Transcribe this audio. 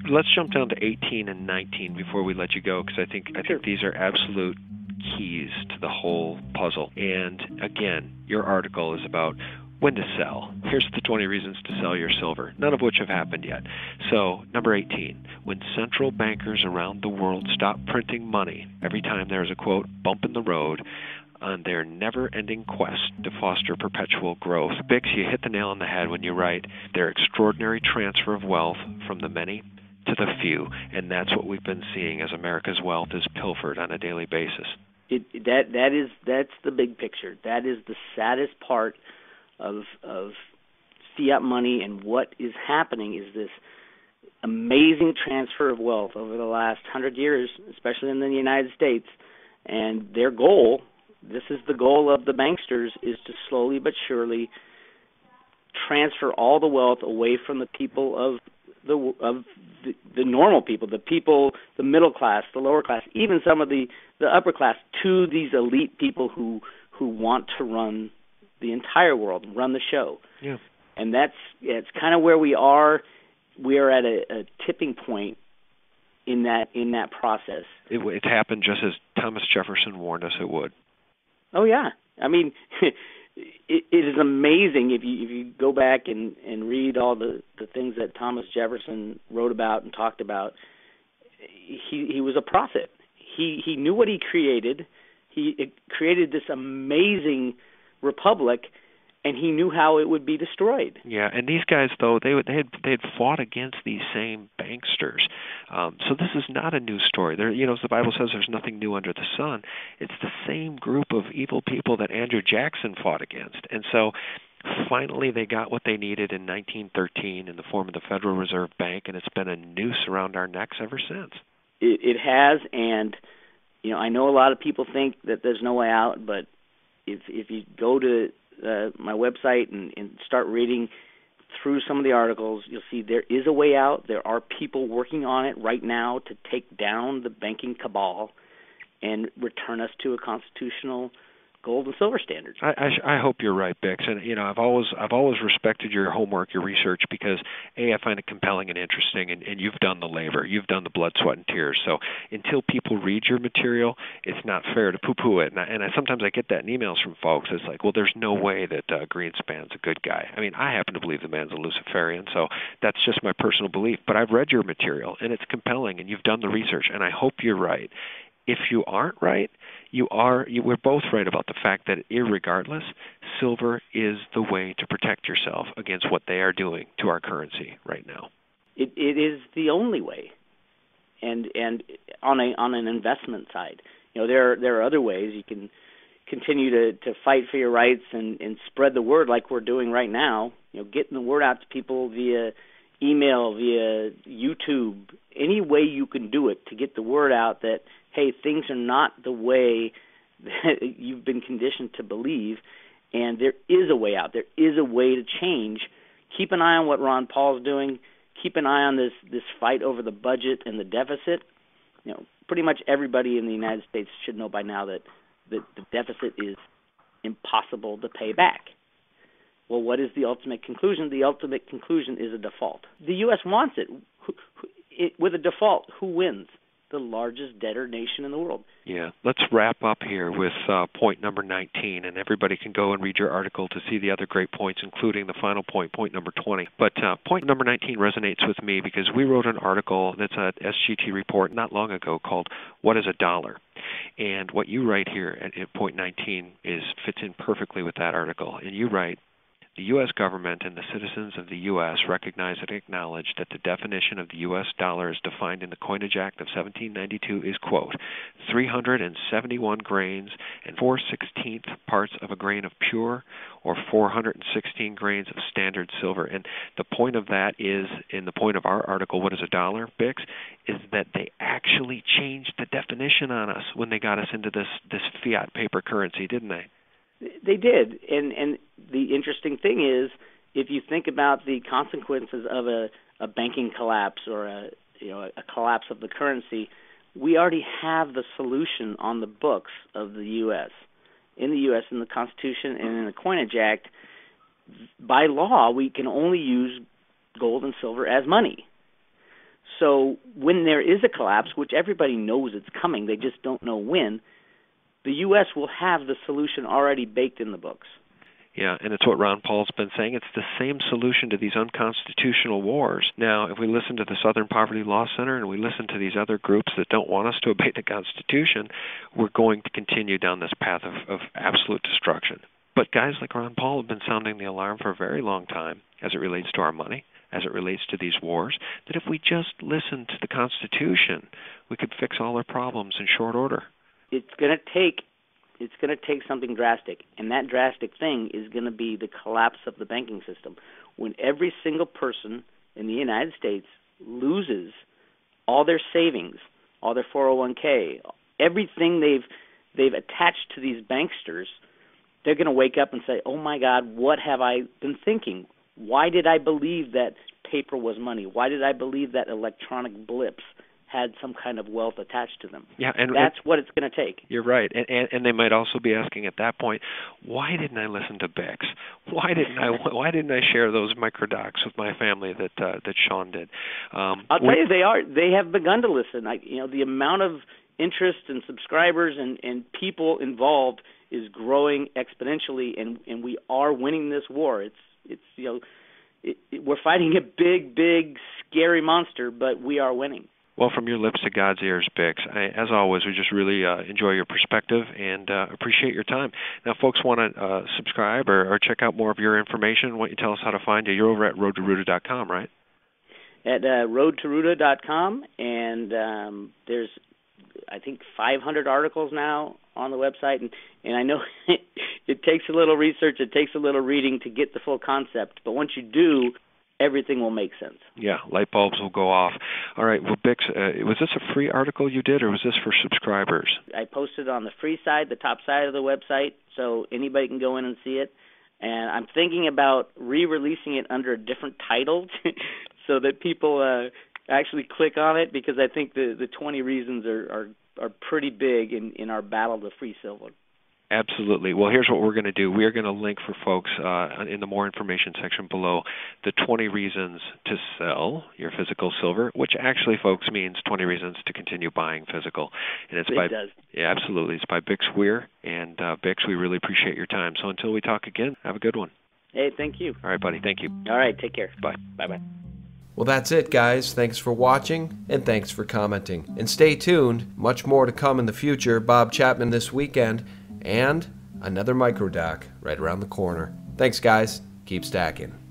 Let's jump down to 18 and 19 before we let you go, because I think these are absolute keys to the whole puzzle. And again, your article is about when to sell. Here's the 20 reasons to sell your silver, none of which have happened yet. So, number 18, when central bankers around the world stop printing money every time there's a, quote, bump in the road on their never-ending quest to foster perpetual growth. Bix, you hit the nail on the head when you write, their extraordinary transfer of wealth from the many to the few, and that's what we've been seeing as America's wealth is pilfered on a daily basis. That's the big picture. That is the saddest part of fiat money, and what is happening is this amazing transfer of wealth over the last 100 years, especially in the United States. And their goal, this is the goal of the banksters, is to slowly but surely transfer all the wealth away from the people of the normal people, the middle class, the lower class, even some of the upper class, to these elite people who want to run the entire world, run the show. Yeah. And it's kind of where we are. We are at a tipping point in that process. It happened just as Thomas Jefferson warned us it would. Oh yeah, I mean, it is amazing if you go back and read all the things that Thomas Jefferson wrote about and talked about. He was a prophet. He knew what he created. He created this amazing republic, and he knew how it would be destroyed. Yeah, and these guys, though, they had fought against these same banksters. So this is not a new story. There, as the Bible says, there's nothing new under the sun. It's the same group of evil people that Andrew Jackson fought against. And so finally they got what they needed in 1913 in the form of the Federal Reserve Bank, and it's been a noose around our necks ever since. It has, and I know a lot of people think that there's no way out, but if you go to my website and start reading through some of the articles, you'll see there is a way out. There are people working on it right now to take down the banking cabal and return us to a constitutional gold and silver standard. I hope you're right, Bix. And I've always respected your homework, your research, because I find it compelling and interesting, and you've done the labor, you've done the blood, sweat, and tears. So until people read your material, it's not fair to poo-poo it. And sometimes I get that in emails from folks. It's like, well, there's no way that Greenspan's a good guy. I mean, I happen to believe the man's a Luciferian, so that's just my personal belief. But I've read your material, and it's compelling, and you've done the research, and I hope you're right. If you aren't right, we're both right about the fact that irregardless, silver is the way to protect yourself against what they are doing to our currency right now. It is the only way. And on an investment side, there are other ways you can continue to fight for your rights and spread the word like we're doing right now. Getting the word out to people via email, via YouTube, any way you can do it to get the word out that, hey, things are not the way that you've been conditioned to believe, and there is a way out. There is a way to change. Keep an eye on what Ron Paul's doing. Keep an eye on this fight over the budget and the deficit. Pretty much everybody in the United States should know by now that the deficit is impossible to pay back. Well, what is the ultimate conclusion? The ultimate conclusion is a default. The U.S. wants it. With a default, who wins? The largest debtor nation in the world. Yeah, let's wrap up here with point number 19, and everybody can go and read your article to see the other great points, including the final point, point number 20. But point number 19 resonates with me because we wrote an article that's a SGT report not long ago called What is a Dollar? And what you write here at point 19 fits in perfectly with that article. And you write, the U.S. government and the citizens of the U.S. recognize and acknowledge that the definition of the U.S. dollar as defined in the Coinage Act of 1792 is, quote, 371 grains and 4/16 parts of a grain of pure or 416 grains of standard silver. And the point of that is, in the point of our article, What is a Dollar, Bix, is that they actually changed the definition on us when they got us into this fiat paper currency, didn't they? They did, and the interesting thing is, if you think about the consequences of a banking collapse or a collapse of the currency, we already have the solution on the books of the U.S. In the U.S. in the Constitution and in the Coinage Act, by law, we can only use gold and silver as money. So when there is a collapse, which everybody knows it's coming, they just don't know when, the U.S. will have the solution already baked in the books. Yeah, and it's what Ron Paul's been saying. It's the same solution to these unconstitutional wars. Now, if we listen to the Southern Poverty Law Center and we listen to these other groups that don't want us to obey the Constitution, we're going to continue down this path of absolute destruction. But guys like Ron Paul have been sounding the alarm for a very long time as it relates to our money, as it relates to these wars, that if we just listen to the Constitution, we could fix all our problems in short order. It's going to take something drastic, and that drastic thing is going to be the collapse of the banking system. When every single person in the United States loses all their savings, all their 401k, everything they've attached to these banksters, they're going to wake up and say, oh my God, what have I been thinking? Why did I believe that paper was money? Why did I believe that electronic blips had some kind of wealth attached to them? Yeah, and that's what it's going to take. You're right, and they might also be asking at that point, why didn't I listen to Bix? Why didn't I share those microdocs with my family that Sean did? I'll tell you, they have begun to listen. The amount of interest and subscribers and people involved is growing exponentially, and we are winning this war. We're fighting a big, scary monster, but we are winning. Well, from your lips to God's ears, Bix. As always, we just really enjoy your perspective and appreciate your time. Now, folks want to subscribe or check out more of your information. Why don't you tell us how to find you? You're over at roadtoruta.com, right? At roadtoruta.com, and there's, I think, 500 articles now on the website. And I know it takes a little research, it takes a little reading to get the full concept. But once you do, everything will make sense. Yeah, light bulbs will go off. All right, well, Bix, was this a free article you did, or was this for subscribers? I posted on the free side, the top side of the website, so anybody can go in and see it. And I'm thinking about re-releasing it under a different title so that people actually click on it, because I think the 20 reasons are pretty big in our battle to free silver. Absolutely. Well, here's what we're going to do. We are going to link for folks in the more information section below the 20 reasons to sell your physical silver, which actually, folks, means 20 reasons to continue buying physical. And it does. Yeah, absolutely. It's by Bix Weir. And Bix, we really appreciate your time. So until we talk again, have a good one. Hey, thank you. All right, buddy. Thank you. All right, take care. Bye. Bye-bye. Well, that's it, guys. Thanks for watching, and thanks for commenting. And stay tuned. Much more to come in the future. Bob Chapman this weekend, and another microdoc right around the corner. Thanks, guys. Keep stacking.